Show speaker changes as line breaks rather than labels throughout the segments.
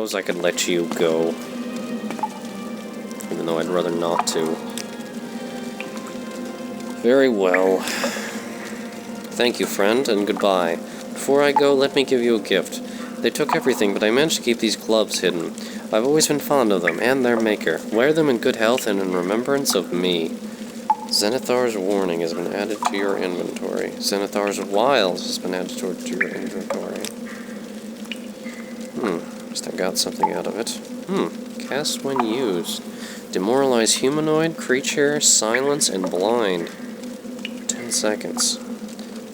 Suppose I could let you go. Even though I'd rather not to. Very well. Thank you, friend, and goodbye. Before I go, let me give you a gift. They took everything, but I managed to keep these gloves hidden. I've always been fond of them, and their maker. Wear them in good health and in remembrance of me. Zenithar's Warning has been added to your inventory. Zenithar's Wiles has been added to your inventory. At least I got something out of it. Cast when used. Demoralize humanoid, creature, silence, and blind. 10 seconds.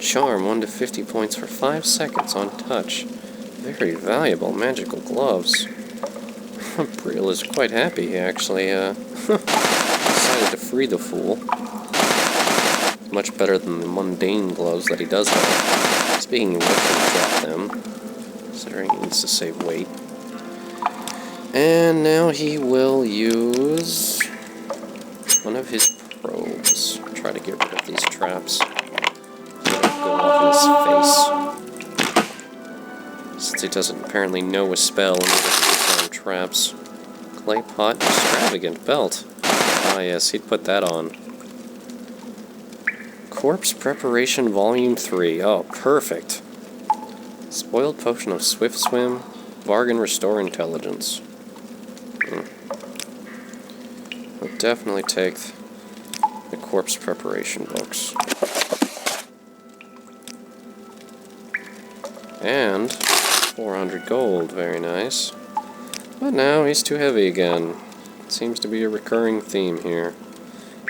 Charm 1 to 50 points for 5 seconds on touch. Very valuable magical gloves. Abreel is quite happy he actually decided to free the fool. Much better than the mundane gloves that he does have. Speaking of which, we'll drop them. Considering he needs to save weight. And now he will use one of his probes. Try to get rid of these traps. Go off in his face. Since he doesn't apparently know a spell and he doesn't use traps. Clay pot extravagant belt. Ah yes, he'd put that on. Corpse Preparation Volume 3. Oh, perfect. Spoiled Potion of Swift Swim. Bargain Restore Intelligence. I'll definitely take the Corpse Preparation books. And 400 gold, very nice. But now he's too heavy again. Seems to be a recurring theme here.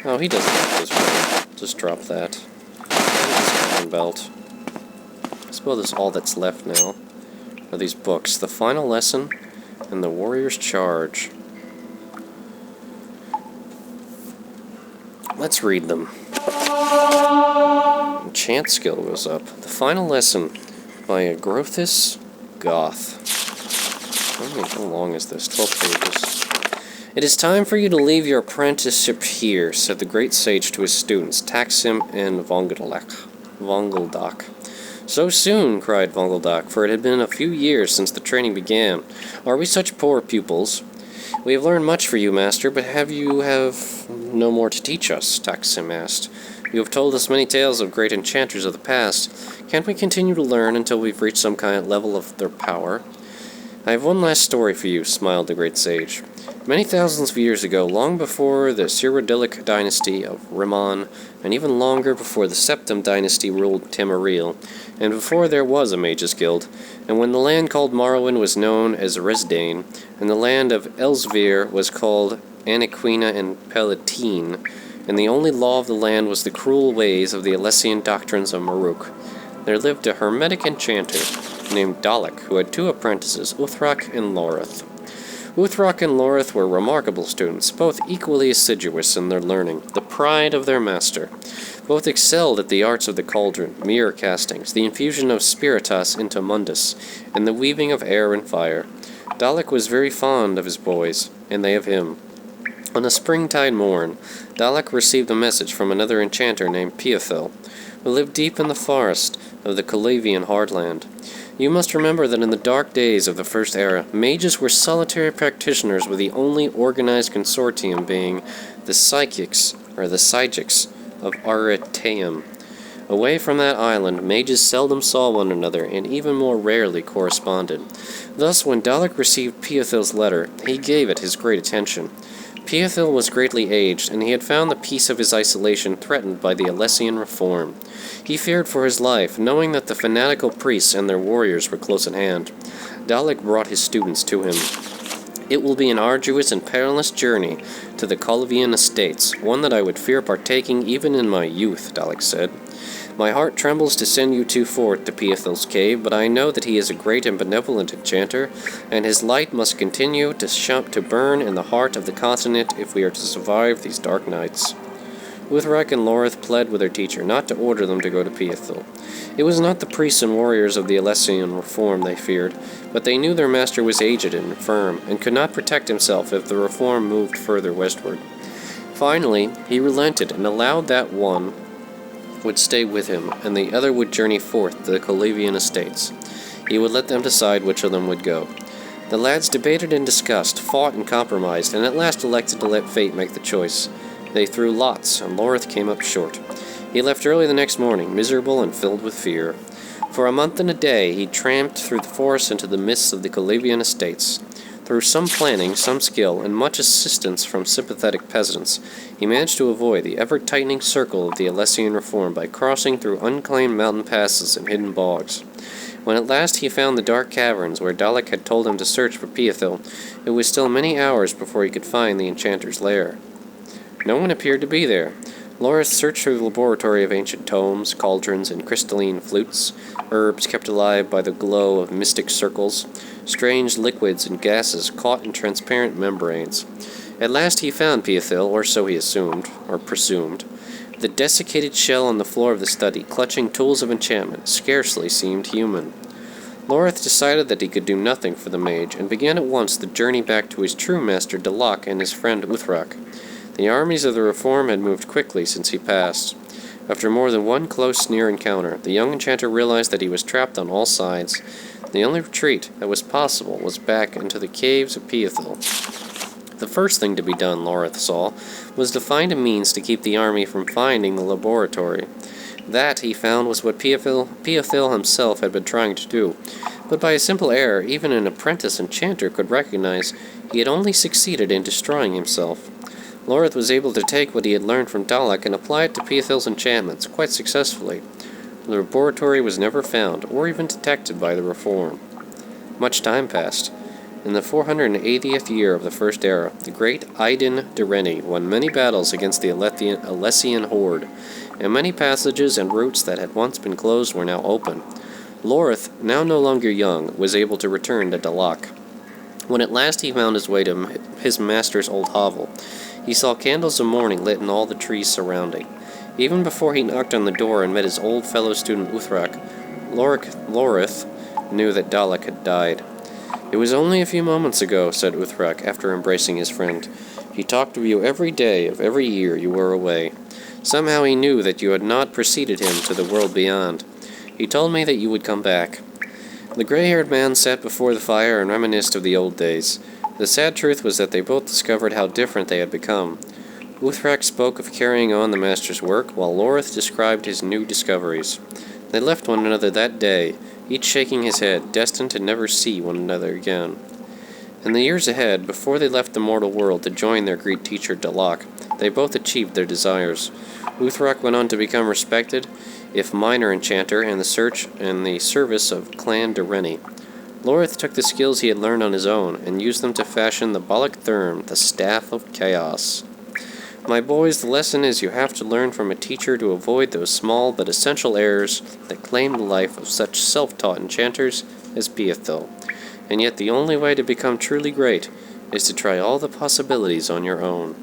Oh, he doesn't like this one. Just drop that. And his belt. I suppose that's all that's left now. Are these books. The Final Lesson and The Warrior's Charge. Let's read them. Enchant skill goes up. The Final Lesson by Agrothis Goth. How long is this? 12 pages. It is time for you to leave your apprenticeship here, said the great sage to his students, Taksim and Vongeldak. So soon, cried Vongeldak, for it had been a few years since the training began. Are we such poor pupils? We have learned much for you, master, but you have no more to teach us, Taksim asked. You have told us many tales of great enchanters of the past. Can't we continue to learn until we've reached some kind of level of their power? I have one last story for you, smiled the great sage. Many thousands of years ago, long before the Cyrodiilic dynasty of Rimmon, and even longer before the Septim dynasty ruled Tamaril, and before there was a mages guild, and when the land called Morrowind was known as Resdain, and the land of Elsvir was called Anaquina and Palatine, and the only law of the land was the cruel ways of the Alessian doctrines of Maruk, there lived a hermetic enchanter named Dalek, who had 2 apprentices, Uthrak and Lorith. Uthrak and Lorith were remarkable students, both equally assiduous in their learning, the pride of their master. Both excelled at the arts of the cauldron, mirror castings, the infusion of spiritus into mundus, and the weaving of air and fire. Dalek was very fond of his boys, and they of him. On a springtide morn, Dalek received a message from another enchanter named Piathil, who lived deep in the forest of the Calavian Hardland. You must remember that in the dark days of the First Era, mages were solitary practitioners with the only organized consortium being the Psychics, or the Psychics, of Aretaeum. Away from that island, mages seldom saw one another, and even more rarely corresponded. Thus, when Dalek received Piathil's letter, he gave it his great attention. Piathil was greatly aged, and he had found the peace of his isolation threatened by the Alessian reform. He feared for his life, knowing that the fanatical priests and their warriors were close at hand. Dalek brought his students to him. It will be an arduous and perilous journey to the Calavian estates, one that I would fear partaking even in my youth, Dalek said. My heart trembles to send you 2 forth to Piathil's cave, but I know that he is a great and benevolent enchanter, and his light must continue to burn in the heart of the continent if we are to survive these dark nights. Uthrak and Lorith pled with their teacher not to order them to go to Piathil. It was not the priests and warriors of the Alessian reform they feared, but they knew their master was aged and infirm, and could not protect himself if the reform moved further westward. Finally, he relented and allowed that one would stay with him, and the other would journey forth to the Calavian estates. He would let them decide which of them would go. The lads debated and discussed, fought and compromised, and at last elected to let fate make the choice. They threw lots, and Lorith came up short. He left early the next morning, miserable and filled with fear. For a month and a day he tramped through the forest into the mists of the Colavian estates. Through some planning, some skill, and much assistance from sympathetic peasants, he managed to avoid the ever-tightening circle of the Alessian reform by crossing through unclaimed mountain passes and hidden bogs. When at last he found the dark caverns where Dalek had told him to search for Piathil, it was still many hours before he could find the enchanter's lair. No one appeared to be there. Lorith searched through the laboratory of ancient tomes, cauldrons, and crystalline flutes, herbs kept alive by the glow of mystic circles, strange liquids and gases caught in transparent membranes. At last he found Piathil, or so he assumed, or presumed. The desiccated shell on the floor of the study, clutching tools of enchantment, scarcely seemed human. Lorith decided that he could do nothing for the mage, and began at once the journey back to his true master Dalak and his friend Uthrak. The armies of the Reform had moved quickly since he passed. After more than one close near encounter, the young enchanter realized that he was trapped on all sides. The only retreat that was possible was back into the caves of Piathil. The first thing to be done, Lorith saw, was to find a means to keep the army from finding the laboratory. That, he found, was what Piathil himself had been trying to do. But by a simple error, even an apprentice enchanter could recognize he had only succeeded in destroying himself. Lorith was able to take what he had learned from Dalek and apply it to Piathil's enchantments quite successfully. The laboratory was never found, or even detected by the Reform. Much time passed. In the 480th year of the First Era, the great Aiden Direni won many battles against the Alessian horde, and many passages and routes that had once been closed were now open. Lorith, now no longer young, was able to return to Dalak. When at last he found his way to his master's old hovel, he saw candles of morning lit in all the trees surrounding. Even before he knocked on the door and met his old fellow student Uthrak, Lorith knew that Dalek had died. "It was only a few moments ago," said Uthrak, after embracing his friend. "He talked of you every day of every year you were away. Somehow he knew that you had not preceded him to the world beyond. He told me that you would come back." The gray-haired man sat before the fire and reminisced of the old days. The sad truth was that they both discovered how different they had become. Uthrak spoke of carrying on the master's work, while Lorith described his new discoveries. They left one another that day, each shaking his head, destined to never see one another again. In the years ahead, before they left the mortal world to join their Greek teacher Dalak, they both achieved their desires. Uthrak went on to become respected, if minor enchanter, in the service of Clan Direni. Lorith took the skills he had learned on his own, and used them to fashion the Balak Thurm, the Staff of Chaos. My boys, the lesson is you have to learn from a teacher to avoid those small but essential errors that claim the life of such self-taught enchanters as Piathil. And yet the only way to become truly great is to try all the possibilities on your own.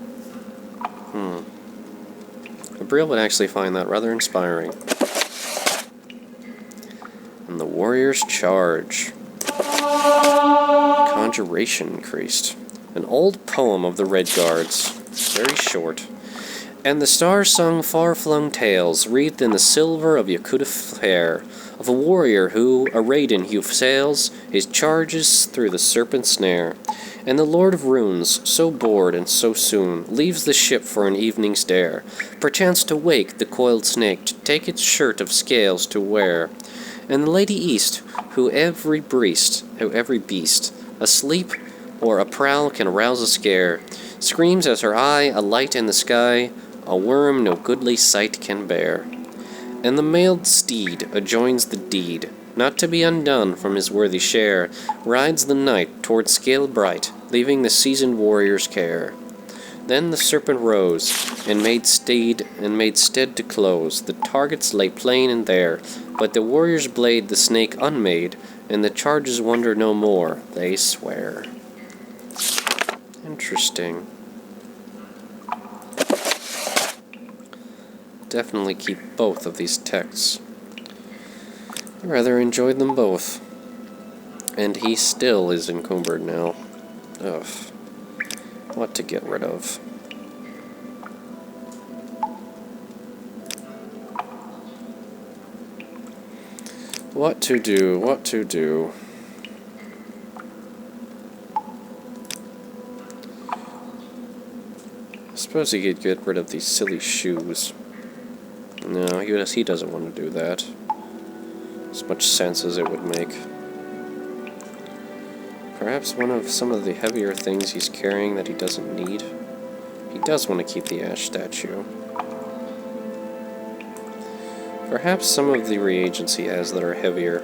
Abreel would actually find that rather inspiring. And the warriors charge. Conjuration increased. An old poem of the Red Guards. Very short. And the stars sung far-flung tales, wreathed in the silver of Yakuta fair, of a warrior who, arrayed in hue sails, his charges through the serpent snare. And the Lord of Runes, so bored and so soon, leaves the ship for an evening's dare, perchance to wake the coiled snake, to take its shirt of scales to wear. And the Lady East, who every beast, asleep or a prowl can arouse a scare, screams as her eye, a light in the sky, a worm no goodly sight can bear. And the mailed steed adjoins the deed, not to be undone from his worthy share, rides the night toward scale bright, leaving the seasoned warrior's care. Then the serpent rose, and made stead to close. The targets lay plain and there, but the warrior's blade the snake unmade, and the charges wonder no more, they swear. Interesting. Definitely keep both of these texts. I rather enjoyed them both. And he still is encumbered now. Ugh. What to get rid of? What to do? I suppose he could get rid of these silly shoes. No, he doesn't want to do that. As much sense as it would make. Perhaps some of the heavier things he's carrying that he doesn't need. He does want to keep the ash statue. Perhaps some of the reagents he has that are heavier,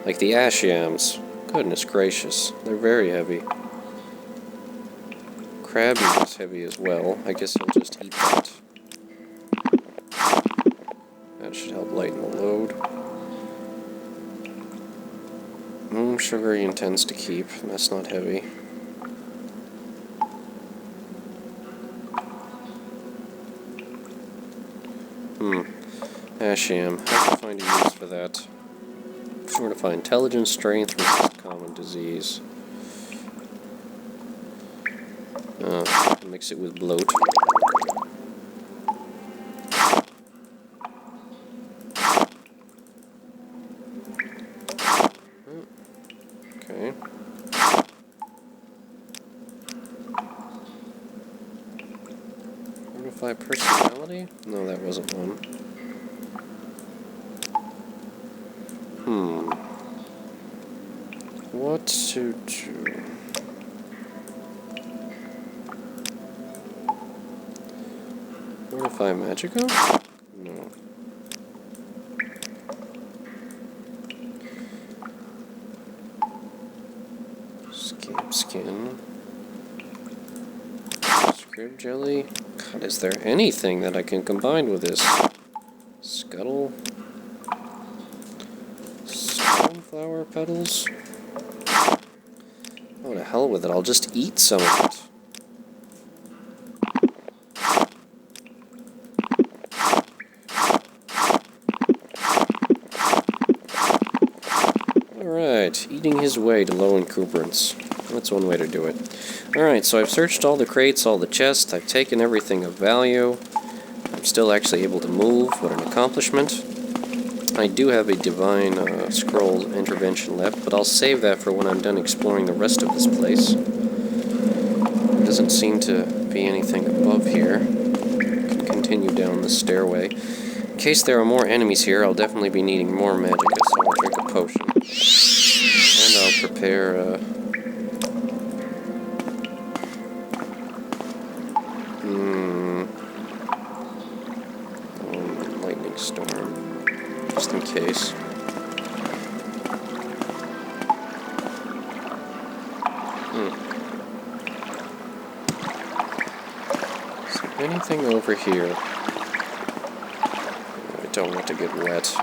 like the ash yams. Goodness gracious, they're very heavy. Crab meat is heavy as well. I guess he'll just eat that. That should help lighten the load. Moon sugar he intends to keep. That's not heavy. Asham. Have to find a use for that. Fortify intelligence, strength, resist common disease. Mix it with bloat. Okay. Fortify personality? No, that wasn't one. What to do? Fortify Magicka? No. Scape skin. Scrib jelly. God, is there anything that I can combine with this? Scuttle. Sunflower petals. Oh, to hell with it. I'll just eat some of it. Alright, eating his way to low encumbrance. That's one way to do it. Alright, so I've searched all the crates, all the chests, I've taken everything of value. I'm still actually able to move. What an accomplishment. I do have a Divine Scroll intervention left, but I'll save that for when I'm done exploring the rest of this place. There doesn't seem to be anything above here. I can continue down the stairway. In case there are more enemies here, I'll definitely be needing more Magicka, so I'll drink a potion. And I'll prepare, lightning storm. Just in case. Is there anything over here? I don't want to get wet.